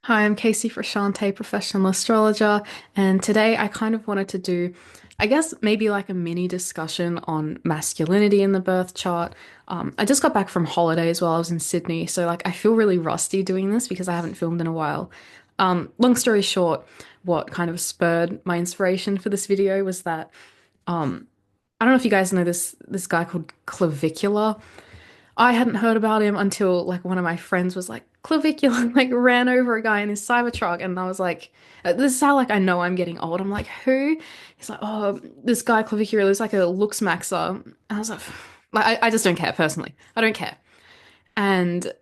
Hi, I'm Casey Frashante, professional astrologer, and today I kind of wanted to do, I guess, maybe like a mini discussion on masculinity in the birth chart. I just got back from holidays while I was in Sydney, so like I feel really rusty doing this because I haven't filmed in a while. Long story short, what kind of spurred my inspiration for this video was that I don't know if you guys know this guy called Clavicular. I hadn't heard about him until like one of my friends was like, Clavicular, like ran over a guy in his Cybertruck. And I was like, this is how like I know I'm getting old. I'm like, who? He's like, oh, this guy Clavicular is like a looks maxer. And I was like, I just don't care personally. I don't care. And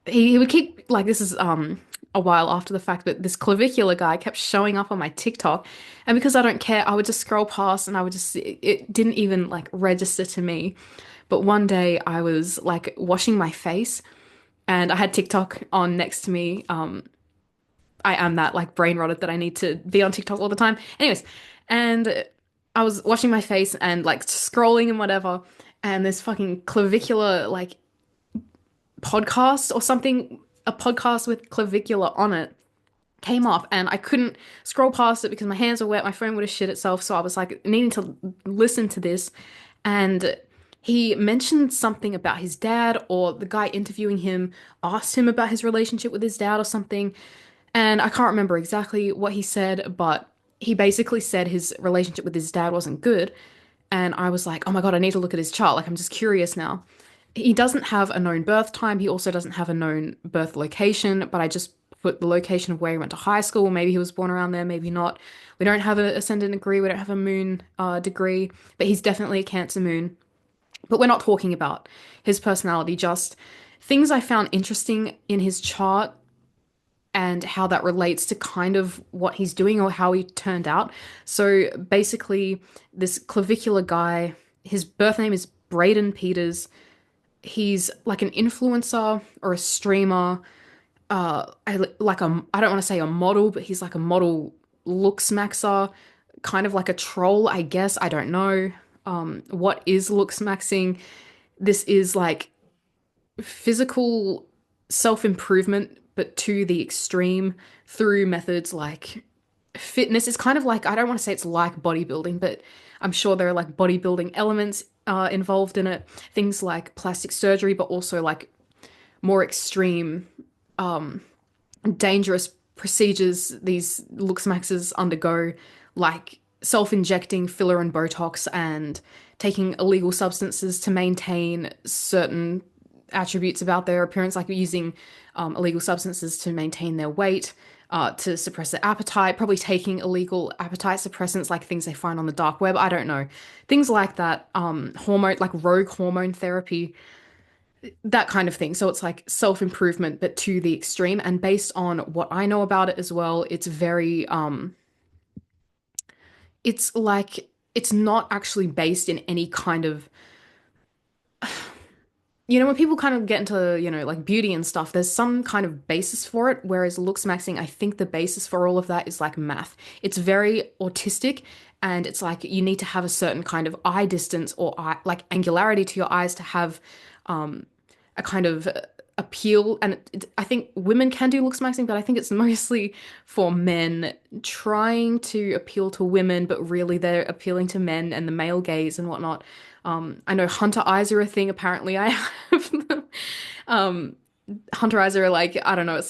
he would keep like this is a while after the fact, but this clavicular guy kept showing up on my TikTok, and because I don't care, I would just scroll past and I would just it didn't even like register to me. But one day I was like washing my face and I had TikTok on next to me. I am that like brain rotted that I need to be on TikTok all the time. Anyways, and I was washing my face and like scrolling and whatever, and this fucking clavicular like podcast or something, a podcast with clavicular on it came up and I couldn't scroll past it because my hands were wet, my phone would have shit itself. So I was like needing to listen to this. And he mentioned something about his dad, or the guy interviewing him asked him about his relationship with his dad or something. And I can't remember exactly what he said, but he basically said his relationship with his dad wasn't good. And I was like, oh my God, I need to look at his chart. Like, I'm just curious now. He doesn't have a known birth time. He also doesn't have a known birth location, but I just put the location of where he went to high school. Maybe he was born around there, maybe not. We don't have an ascendant degree. We don't have a moon degree, but he's definitely a Cancer moon. But we're not talking about his personality, just things I found interesting in his chart and how that relates to kind of what he's doing or how he turned out. So basically, this clavicular guy, his birth name is Braden Peters. He's like an influencer or a streamer, I don't want to say a model, but he's like a model looks maxer, kind of like a troll, I guess. I don't know. What is looks maxing? This is like physical self-improvement, but to the extreme through methods like fitness. It's kind of like, I don't want to say it's like bodybuilding, but I'm sure there are like bodybuilding elements involved in it. Things like plastic surgery, but also like more extreme, dangerous procedures these looks maxes undergo, like self-injecting filler and Botox and taking illegal substances to maintain certain attributes about their appearance, like using illegal substances to maintain their weight, to suppress their appetite, probably taking illegal appetite suppressants, like things they find on the dark web. I don't know. Things like that, hormone, like rogue hormone therapy, that kind of thing. So it's like self-improvement, but to the extreme. And based on what I know about it as well, it's very, it's like, it's not actually based in any kind of, when people kind of get into, like beauty and stuff, there's some kind of basis for it. Whereas looks maxing, I think the basis for all of that is like math. It's very autistic, and it's like you need to have a certain kind of eye distance or like angularity to your eyes to have a kind of appeal. And I think women can do looks maxing, but I think it's mostly for men trying to appeal to women, but really they're appealing to men and the male gaze and whatnot. I know hunter eyes are a thing. Apparently, I have them. Um, Hunter eyes are like, I don't know.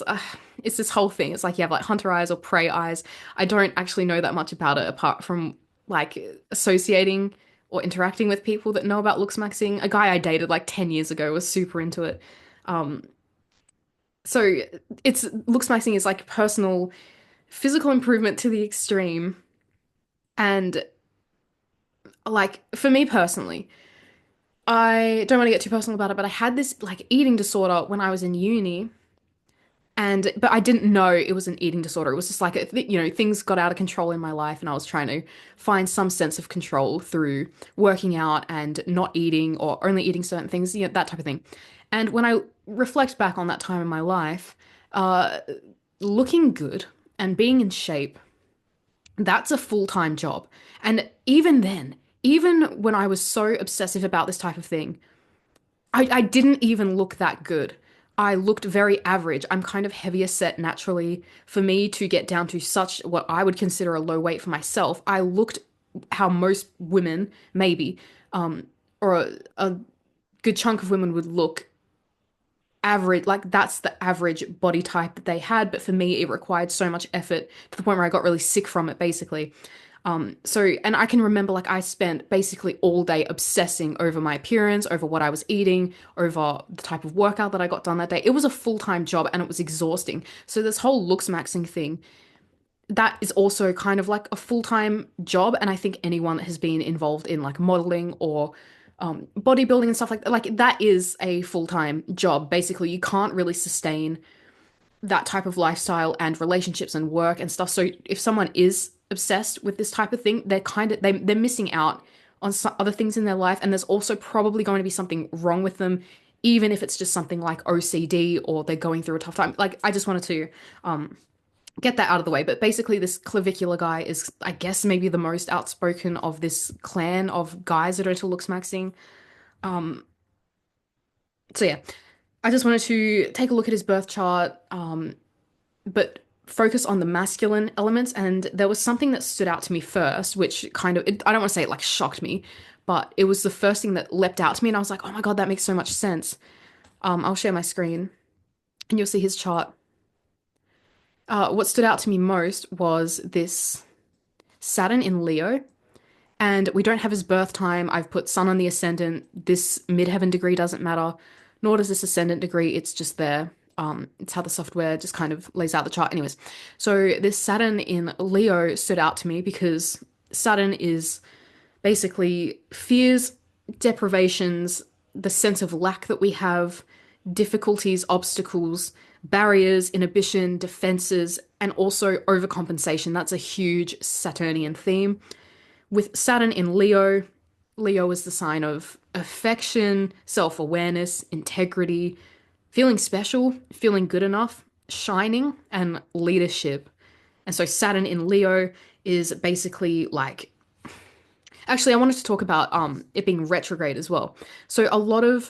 It's this whole thing. It's like you have like hunter eyes or prey eyes. I don't actually know that much about it apart from like associating or interacting with people that know about looks maxing. A guy I dated like 10 years ago was super into it. Um, so it's looks maxing is like personal physical improvement to the extreme. And like for me personally, I don't want to get too personal about it, but I had this like eating disorder when I was in uni. And but I didn't know it was an eating disorder. It was just like things got out of control in my life, and I was trying to find some sense of control through working out and not eating or only eating certain things, that type of thing. And when I reflect back on that time in my life, uh, looking good and being in shape, that's a full-time job. And even then, even when I was so obsessive about this type of thing, I didn't even look that good. I looked very average. I'm kind of heavier set naturally. For me to get down to such what I would consider a low weight for myself, I looked how most women, maybe, or a good chunk of women would look average. Like that's the average body type that they had. But for me, it required so much effort to the point where I got really sick from it, basically. And I can remember like I spent basically all day obsessing over my appearance, over what I was eating, over the type of workout that I got done that day. It was a full-time job and it was exhausting. So this whole looks maxing thing, that is also kind of like a full-time job. And I think anyone that has been involved in like modeling or bodybuilding and stuff like that is a full-time job. Basically, you can't really sustain that type of lifestyle and relationships and work and stuff. So if someone is obsessed with this type of thing, they're missing out on some other things in their life, and there's also probably going to be something wrong with them, even if it's just something like OCD or they're going through a tough time. Like I just wanted to get that out of the way. But basically, this clavicular guy is, I guess, maybe the most outspoken of this clan of guys that are into looks maxing. So yeah, I just wanted to take a look at his birth chart. But focus on the masculine elements. And there was something that stood out to me first, which kind of, I don't want to say it like shocked me, but it was the first thing that leapt out to me. And I was like, oh my God, that makes so much sense. I'll share my screen and you'll see his chart. What stood out to me most was this Saturn in Leo. And we don't have his birth time. I've put Sun on the ascendant. This midheaven degree doesn't matter, nor does this ascendant degree. It's just there. It's how the software just kind of lays out the chart. Anyways, so this Saturn in Leo stood out to me because Saturn is basically fears, deprivations, the sense of lack that we have, difficulties, obstacles, barriers, inhibition, defenses, and also overcompensation. That's a huge Saturnian theme. With Saturn in Leo, Leo is the sign of affection, self awareness, integrity, feeling special, feeling good enough, shining, and leadership. And so Saturn in Leo is basically like, actually I wanted to talk about it being retrograde as well. So a lot of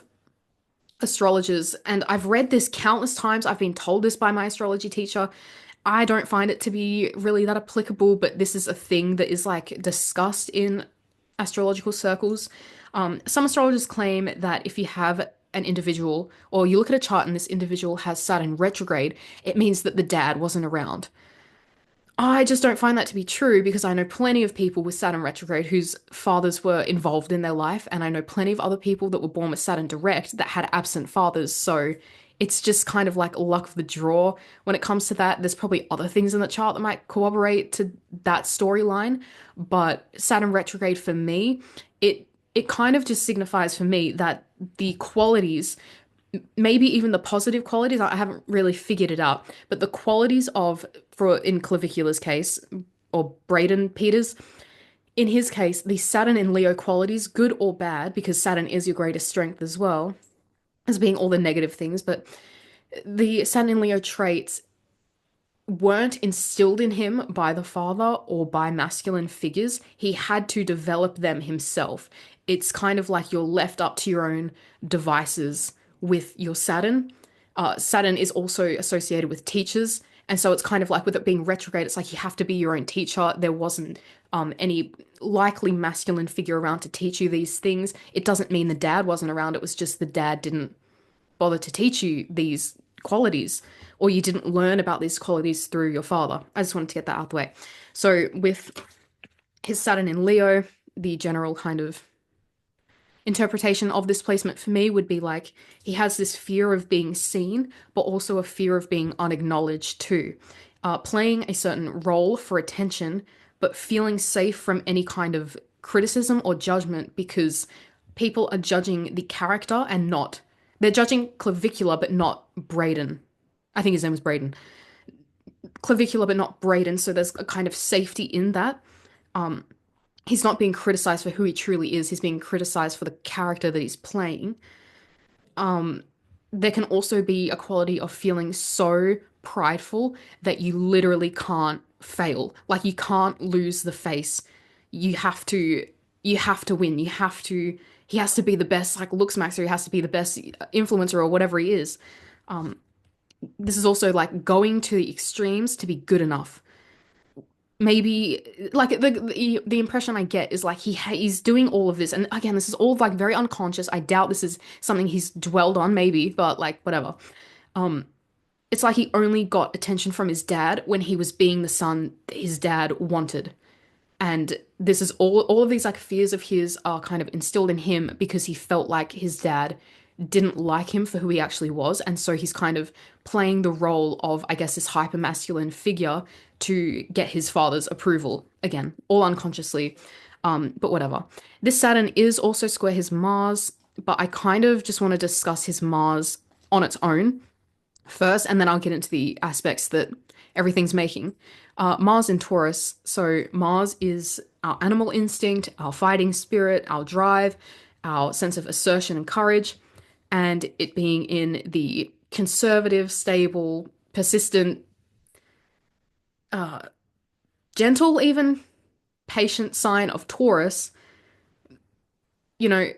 astrologers, and I've read this countless times, I've been told this by my astrology teacher. I don't find it to be really that applicable, but this is a thing that is like discussed in astrological circles. Some astrologers claim that if you have an individual, or you look at a chart and this individual has Saturn retrograde, it means that the dad wasn't around. I just don't find that to be true because I know plenty of people with Saturn retrograde whose fathers were involved in their life, and I know plenty of other people that were born with Saturn direct that had absent fathers. So it's just kind of like luck of the draw when it comes to that. There's probably other things in the chart that might corroborate to that storyline, but Saturn retrograde for me, it kind of just signifies for me that the qualities, maybe even the positive qualities, I haven't really figured it out, but the qualities of, for in Clavicula's case, or Braden Peters, in his case, the Saturn in Leo qualities, good or bad, because Saturn is your greatest strength as well, as being all the negative things, but the Saturn in Leo traits weren't instilled in him by the father or by masculine figures. He had to develop them himself. It's kind of like you're left up to your own devices with your Saturn. Saturn is also associated with teachers. And so it's kind of like with it being retrograde, it's like you have to be your own teacher. There wasn't any likely masculine figure around to teach you these things. It doesn't mean the dad wasn't around. It was just the dad didn't bother to teach you these qualities, or you didn't learn about these qualities through your father. I just wanted to get that out of the way. So with his Saturn in Leo, the general kind of interpretation of this placement for me would be like he has this fear of being seen, but also a fear of being unacknowledged too. Playing a certain role for attention, but feeling safe from any kind of criticism or judgment because people are judging the character and not. They're judging Clavicular, but not Braden. I think his name was Braden. Clavicular, but not Braden. So there's a kind of safety in that. He's not being criticized for who he truly is. He's being criticized for the character that he's playing. There can also be a quality of feeling so prideful that you literally can't fail. Like you can't lose the face. You have to you have to win. He has to be the best like looks maxer. He has to be the best influencer or whatever he is. This is also like going to the extremes to be good enough. Maybe like the impression I get is like he's doing all of this, and again, this is all like very unconscious. I doubt this is something he's dwelled on, maybe, but like whatever. It's like he only got attention from his dad when he was being the son that his dad wanted. And this is all of these like fears of his are kind of instilled in him because he felt like his dad didn't like him for who he actually was. And so he's kind of playing the role of, I guess, this hyper masculine figure to get his father's approval. Again, all unconsciously. But whatever. This Saturn is also square his Mars, but I kind of just want to discuss his Mars on its own first, and then I'll get into the aspects that everything's making. Mars in Taurus. So, Mars is our animal instinct, our fighting spirit, our drive, our sense of assertion and courage, and it being in the conservative, stable, persistent, gentle, even patient sign of Taurus. You know,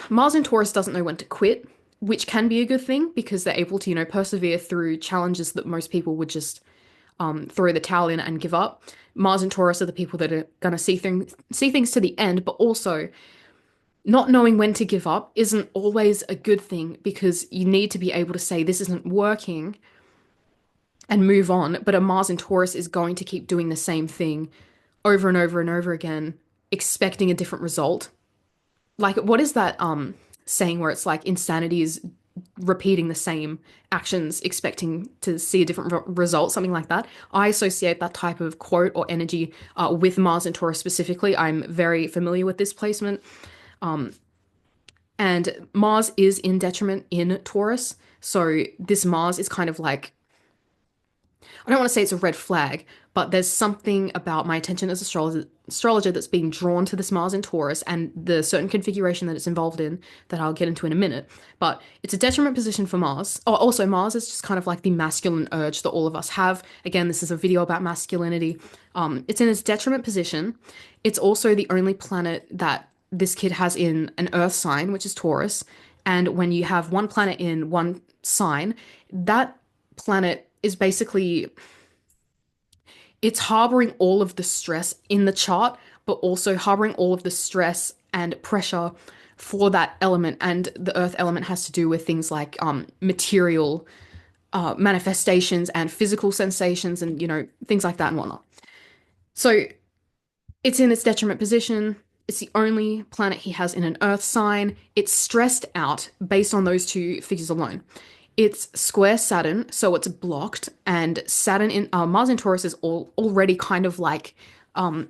Mars in Taurus doesn't know when to quit, which can be a good thing because they're able to, persevere through challenges that most people would just throw the towel in and give up. Mars and Taurus are the people that are going to see things to the end, but also not knowing when to give up isn't always a good thing because you need to be able to say this isn't working and move on. But a Mars in Taurus is going to keep doing the same thing over and over and over again, expecting a different result. Like, what is that saying where it's like insanity is repeating the same actions, expecting to see a different result, something like that. I associate that type of quote or energy with Mars and Taurus specifically. I'm very familiar with this placement. And Mars is in detriment in Taurus. So this Mars is kind of like, I don't want to say it's a red flag, but there's something about my attention as astrologer that's being drawn to this Mars in Taurus and the certain configuration that it's involved in that I'll get into in a minute. But it's a detriment position for Mars. Oh, also Mars is just kind of like the masculine urge that all of us have. Again, this is a video about masculinity. It's in its detriment position. It's also the only planet that this kid has in an Earth sign, which is Taurus. And when you have one planet in one sign, that planet is basically it's harboring all of the stress in the chart, but also harboring all of the stress and pressure for that element. And the earth element has to do with things like material manifestations and physical sensations and, things like that and whatnot. So it's in its detriment position. It's the only planet he has in an earth sign. It's stressed out based on those two figures alone. It's square Saturn, so it's blocked, and Saturn in Mars in Taurus is already kind of like kind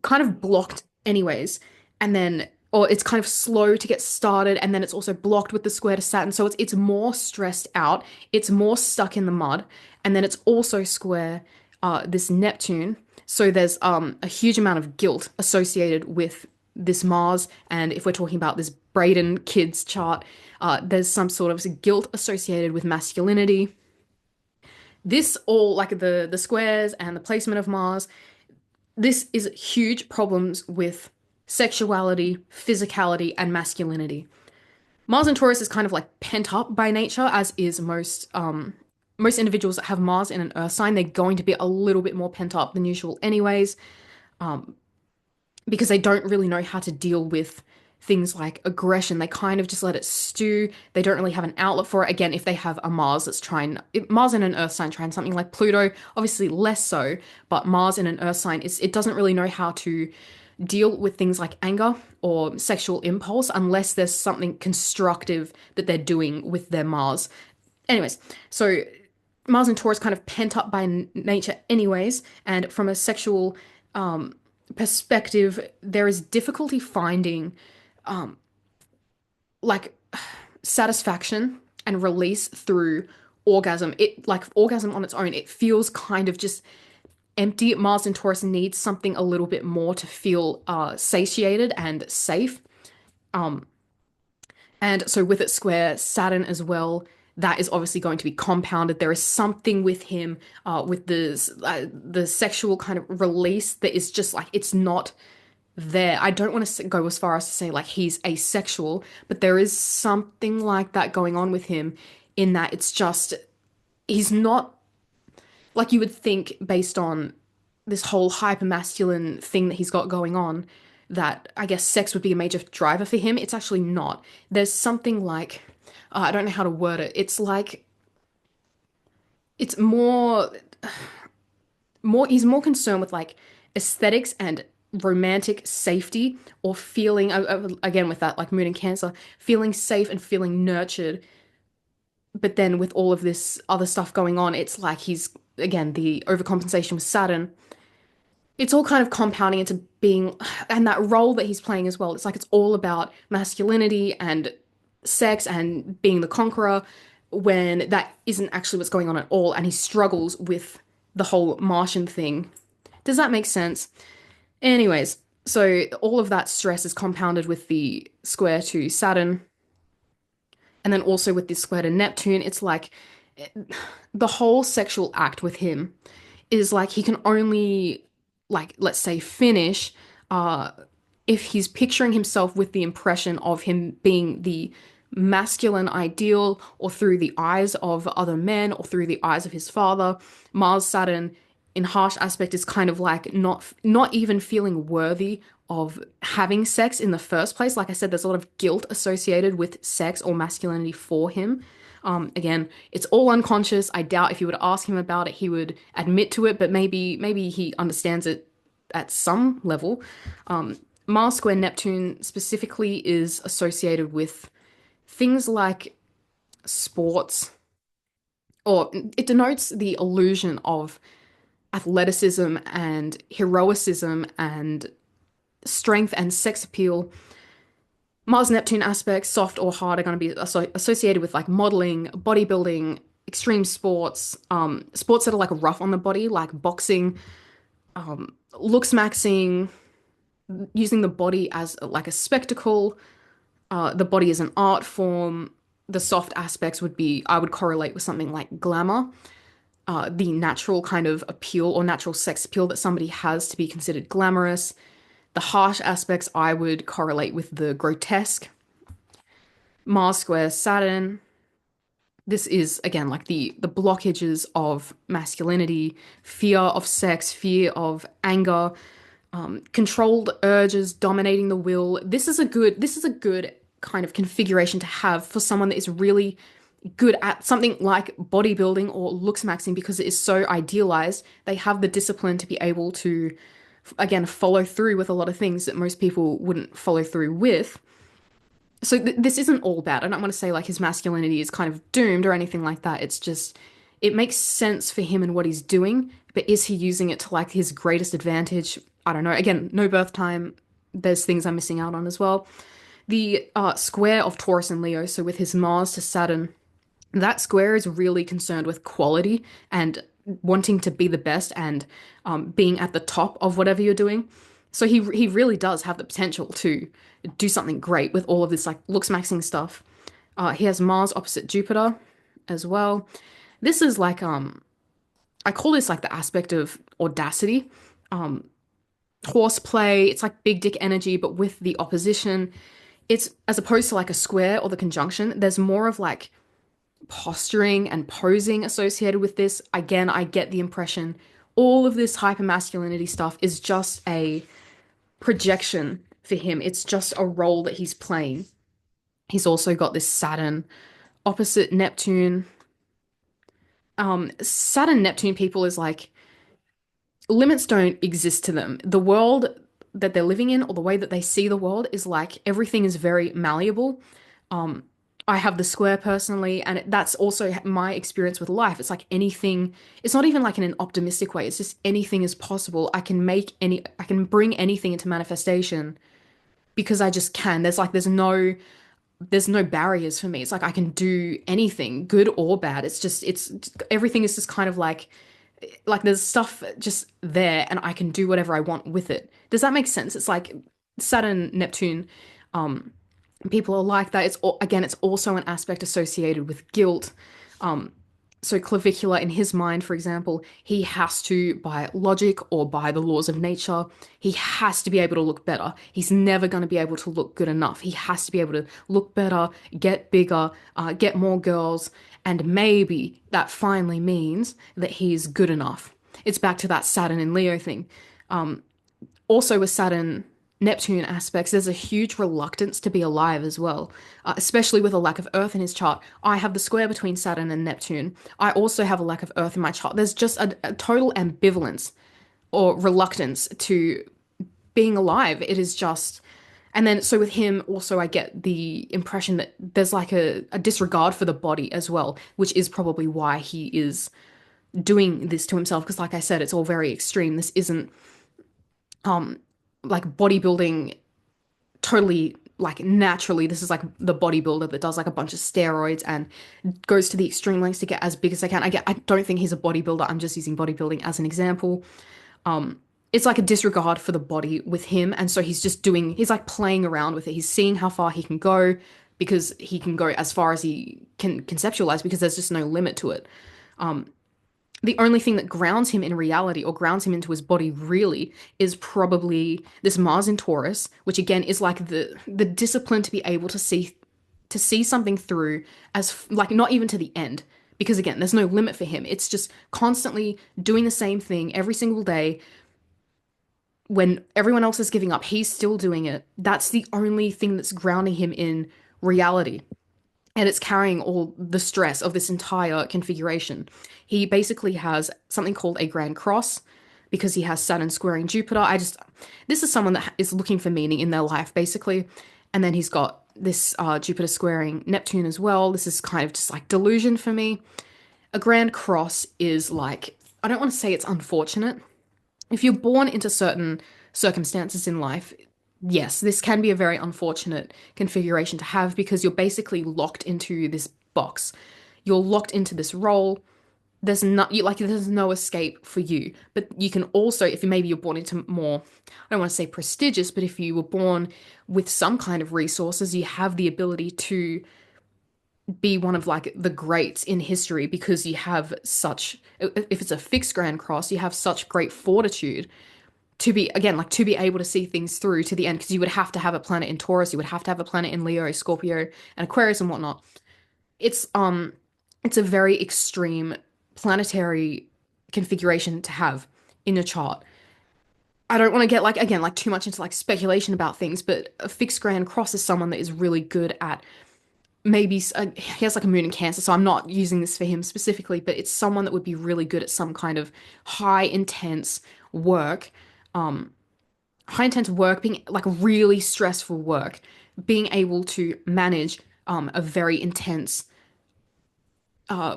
of blocked anyways, and then or it's kind of slow to get started, and then it's also blocked with the square to Saturn, so it's more stressed out, it's more stuck in the mud, and then it's also square this Neptune, so there's a huge amount of guilt associated with this Mars, and if we're talking about this Braden kid's chart, there's some sort of guilt associated with masculinity. This all like the squares and the placement of Mars. This is huge problems with sexuality, physicality, and masculinity. Mars and Taurus is kind of like pent up by nature, as is most individuals that have Mars in an Earth sign. They're going to be a little bit more pent up than usual, anyways, because they don't really know how to deal with things like aggression. They kind of just let it stew. They don't really have an outlet for it. Again, if they have a Mars that's trying, Mars in an Earth sign trying something like Pluto, obviously less so, but Mars in an Earth sign, it doesn't really know how to deal with things like anger or sexual impulse unless there's something constructive that they're doing with their Mars. Anyways, so Mars and Taurus kind of pent up by nature anyways, and from a sexual perspective, there is difficulty finding like satisfaction and release through orgasm. It like orgasm on its own, it feels kind of just empty. Mars and Taurus needs something a little bit more to feel satiated and safe. And so with it square Saturn as well, that is obviously going to be compounded. There is something with him, with the sexual kind of release that is just like it's not there. I don't want to go as far as to say like he's asexual, but there is something like that going on with him. in that it's just he's not like you would think based on this whole hyper masculine thing that he's got going on, that I guess sex would be a major driver for him. It's actually not. There's something like, I don't know how to word it. It's like, it's he's more concerned with like aesthetics and romantic safety or feeling, again, with that like moon and Cancer, feeling safe and feeling nurtured. But then with all of this other stuff going on, it's like he's, again, the overcompensation with Saturn, it's all kind of compounding into being, and that role that he's playing as well. It's like it's all about masculinity and sex and being the conqueror when that isn't actually what's going on at all. And he struggles with the whole Martian thing. Does that make sense? Anyways, so all of that stress is compounded with the square to Saturn, and then also with this square to Neptune. It's like the whole sexual act with him is like he can only, like, let's say finish uh if he's picturing himself with the impression of him being the masculine ideal, or through the eyes of other men, or through the eyes of his father. Mars Saturn in harsh aspect is kind of like not even feeling worthy of having sex in the first place. Like I said, there's a lot of guilt associated with sex or masculinity for him. Again, it's all unconscious. I doubt if you were to ask him about it, he would admit to it, but maybe he understands it at some level. Mars square Neptune specifically is associated with things like sports, or it denotes the illusion of athleticism and heroicism and strength and sex appeal. Mars Neptune aspects, soft or hard, are going to be associated with like modeling, bodybuilding, extreme sports, sports that are like rough on the body, like boxing, looks maxing, using the body as like a spectacle. The body is an art form. The soft aspects would be, I would correlate with something like glamour, the natural kind of appeal or natural sex appeal that somebody has to be considered glamorous. The harsh aspects I would correlate with the grotesque. Mars square Saturn. This is again like the blockages of masculinity, fear of sex, fear of anger, controlled urges, dominating the will. This is a good kind of configuration to have for someone that is really good at something like bodybuilding or looks maxing, because it is so idealized. They have the discipline to be able to, again, follow through with a lot of things that most people wouldn't follow through with. So this isn't all bad. I don't want to say like his masculinity is kind of doomed or anything like that. It's just, it makes sense for him and what he's doing, but is he using it to like his greatest advantage? I don't know. Again, no birth time. There's things I'm missing out on as well. The square of Taurus and Leo, so with his Mars to Saturn, that square is really concerned with quality and wanting to be the best, and being at the top of whatever you're doing. So he really does have the potential to do something great with all of this like looks maxing stuff. He has Mars opposite Jupiter as well. This is like I call this like the aspect of audacity, horseplay. It's like big dick energy, but with the opposition. It's as opposed to like a square or the conjunction. There's more of like posturing and posing associated with this. Again, I get the impression all of this hypermasculinity stuff is just a projection for him. It's just a role that he's playing. He's also got this Saturn opposite Neptune. Saturn Neptune people is like limits don't exist to them. The world that they're living in, or the way that they see the world, is like everything is very malleable. Um, I have the square personally, and that's also my experience with life. It's like anything, it's not even like in an optimistic way. It's just anything is possible. I can bring anything into manifestation because I just can. There's no barriers for me. It's like I can do anything, good or bad. It's everything is just kind of like there's stuff just there and I can do whatever I want with it. Does that make sense? It's like Saturn, Neptune, um, people are like that. Again, it's also an aspect associated with guilt. Um, So clavicular in his mind, for example, he has to, by logic or by the laws of nature, he has to be able to look better. He's never going to be able to look good enough. He has to be able to look better, get bigger, get more girls, and maybe that finally means that he's good enough. It's back to that Saturn and Leo thing. Also, with Saturn Neptune aspects, there's a huge reluctance to be alive as well, especially with a lack of Earth in his chart. I have the square between Saturn and Neptune. I also have a lack of Earth in my chart. There's just a total ambivalence or reluctance to being alive. It is just. And then, so with him, also, I get the impression that there's like a disregard for the body as well, which is probably why he is doing this to himself. Because, like I said, it's all very extreme. This isn't like bodybuilding totally like naturally. This is like the bodybuilder that does like a bunch of steroids and goes to the extreme lengths to get as big as they can. I don't think he's a bodybuilder. I'm just using bodybuilding as an example. It's like a disregard for the body with him, and so he's like playing around with it. He's seeing how far he can go because he can go as far as he can conceptualize because there's just no limit to it. The only thing that grounds him in reality or grounds him into his body really is probably this Mars in Taurus, which again is like the discipline to be able to see something through like not even to the end. Because again, there's no limit for him. It's just constantly doing the same thing every single day. When everyone else is giving up, he's still doing it. That's the only thing that's grounding him in reality. And it's carrying all the stress of this entire configuration. He basically has something called a Grand Cross because he has Saturn squaring Jupiter. This is someone that is looking for meaning in their life, basically. And then he's got this Jupiter squaring Neptune as well. This is kind of just like delusion for me. A Grand Cross is like, I don't want to say it's unfortunate. If you're born into certain circumstances in life, yes, this can be a very unfortunate configuration to have because you're basically locked into this box. You're locked into this role. There's no escape for you. But you can also, if maybe you're born into more, I don't want to say prestigious, but if you were born with some kind of resources, you have the ability to be one of like the greats in history because you have such, if it's a fixed Grand Cross, you have such great fortitude to be again like to be able to see things through to the end because you would have to have a planet in Taurus, you would have to have a planet in Leo, Scorpio, and Aquarius and whatnot. It's a very extreme planetary configuration to have in your chart. I don't want to get like again like too much into like speculation about things, but a fixed Grand Cross is someone that is really good at maybe he has like a moon in Cancer, so I'm not using this for him specifically, but it's someone that would be really good at some kind of high intense work high intense work, being like really stressful work, being able to manage a very intense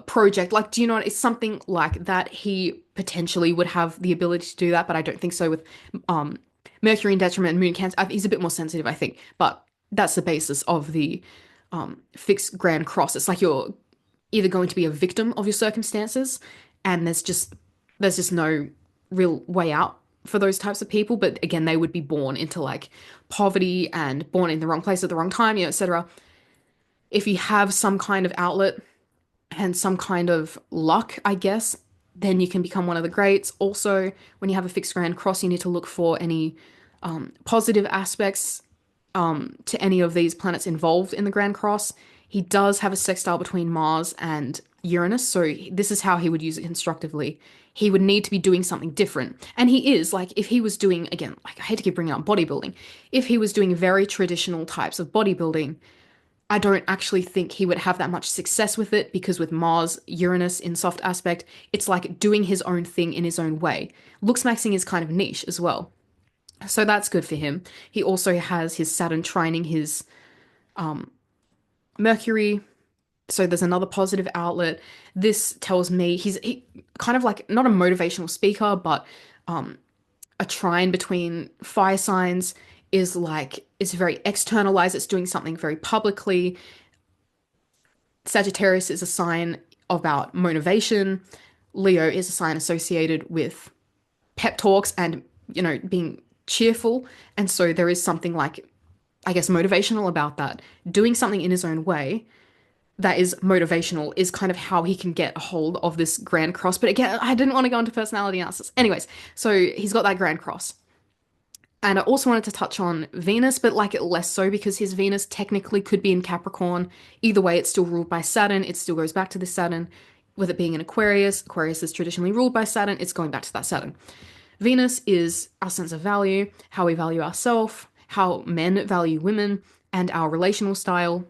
project. Like, do you know what? It's something like that. He potentially would have the ability to do that, but I don't think so with um, Mercury in detriment and Moon in Cancer. He's a bit more sensitive, I think, but that's the basis of the fixed Grand Cross. It's like you're either going to be a victim of your circumstances, and there's just no real way out for those types of people. But again, they would be born into like poverty and born in the wrong place at the wrong time, etc. If you have some kind of outlet and some kind of luck, I guess, then you can become one of the greats. Also, when you have a fixed Grand Cross, you need to look for any positive aspects to any of these planets involved in the Grand Cross. He does have a sextile between Mars and Uranus, so this is how he would use it constructively. He would need to be doing something different. And he is, like, if he was doing, again, like, I hate to keep bringing up bodybuilding, if he was doing very traditional types of bodybuilding, I don't actually think he would have that much success with it because with Mars, Uranus in soft aspect, it's like doing his own thing in his own way. Looks maxing is kind of niche as well. So that's good for him. He also has his Saturn trining his Mercury. So there's another positive outlet. This tells me he kind of like not a motivational speaker, but a trine between fire signs is like it's very externalized. It's doing something very publicly. Sagittarius is a sign about motivation. Leo is a sign associated with pep talks and, being cheerful. And so there is something like, I guess, motivational about that. Doing something in his own way that is motivational is kind of how he can get a hold of this Grand Cross. But again, I didn't want to go into personality analysis. Anyways, so he's got that Grand Cross. And I also wanted to touch on Venus, but like it less so because his Venus technically could be in Capricorn. Either way, it's still ruled by Saturn. It still goes back to the Saturn. With it being in Aquarius, Aquarius is traditionally ruled by Saturn. It's going back to that Saturn. Venus is our sense of value, how we value ourselves, how men value women, and our relational style.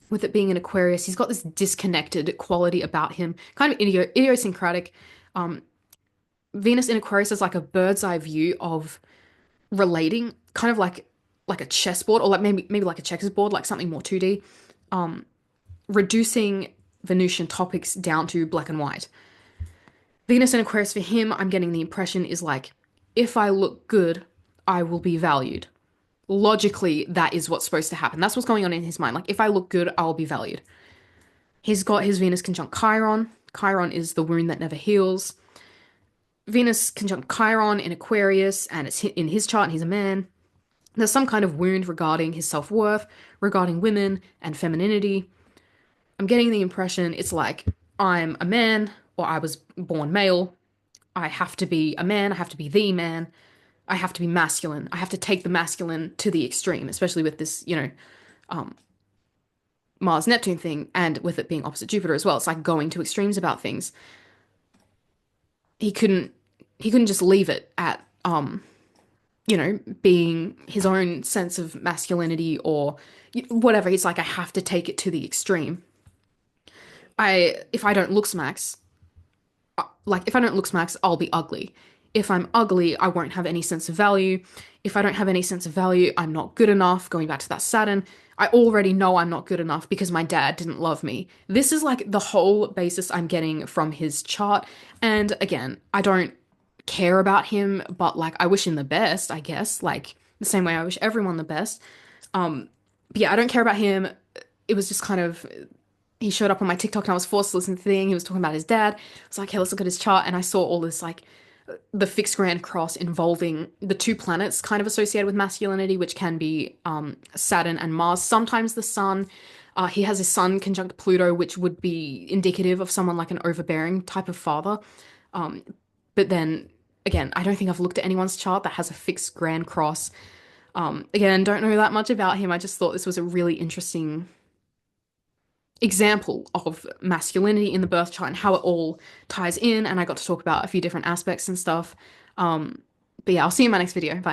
With it being in Aquarius, he's got this disconnected quality about him, kind of idiosyncratic. Um, Venus in Aquarius is like a bird's eye view of relating, kind of like a chessboard or like maybe like a checkers board, like something more 2D, reducing Venusian topics down to black and white. Venus in Aquarius for him, I'm getting the impression is like, if I look good, I will be valued. Logically, that is what's supposed to happen. That's what's going on in his mind. Like, if I look good, I'll be valued. He's got his Venus conjunct Chiron. Chiron is the wound that never heals. Venus conjunct Chiron in Aquarius, and it's in his chart, and he's a man. There's some kind of wound regarding his self-worth, regarding women and femininity. I'm getting the impression it's like, I'm a man, or I was born male. I have to be a man. I have to be the man. I have to be masculine. I have to take the masculine to the extreme, especially with this, Mars Neptune thing, and with it being opposite Jupiter as well. It's like going to extremes about things. He couldn't he couldn't just leave it at being his own sense of masculinity or whatever. He's like, I have to take it to the extreme. If I don't look smacks, if I don't look smacks, I'll be ugly. If I'm ugly, I won't have any sense of value. If I don't have any sense of value, I'm not good enough. Going back to that Saturn, I already know I'm not good enough because my dad didn't love me. This is like the whole basis I'm getting from his chart. And again, I don't care about him, but like I wish him the best, I guess. Like the same way I wish everyone the best. But yeah, I don't care about him. It was just kind of he showed up on my TikTok and I was forced to listen to the thing. He was talking about his dad. I was like, hey, let's look at his chart. And I saw all this like the fixed grand cross involving the two planets kind of associated with masculinity, which can be Saturn and Mars. Sometimes the sun. He has his sun conjunct Pluto, which would be indicative of someone like an overbearing type of father. But then again, I don't think I've looked at anyone's chart that has a fixed grand cross. Again, don't know that much about him. I just thought this was a really interesting example of masculinity in the birth chart and how it all ties in. And I got to talk about a few different aspects and stuff. But yeah, I'll see you in my next video. Bye.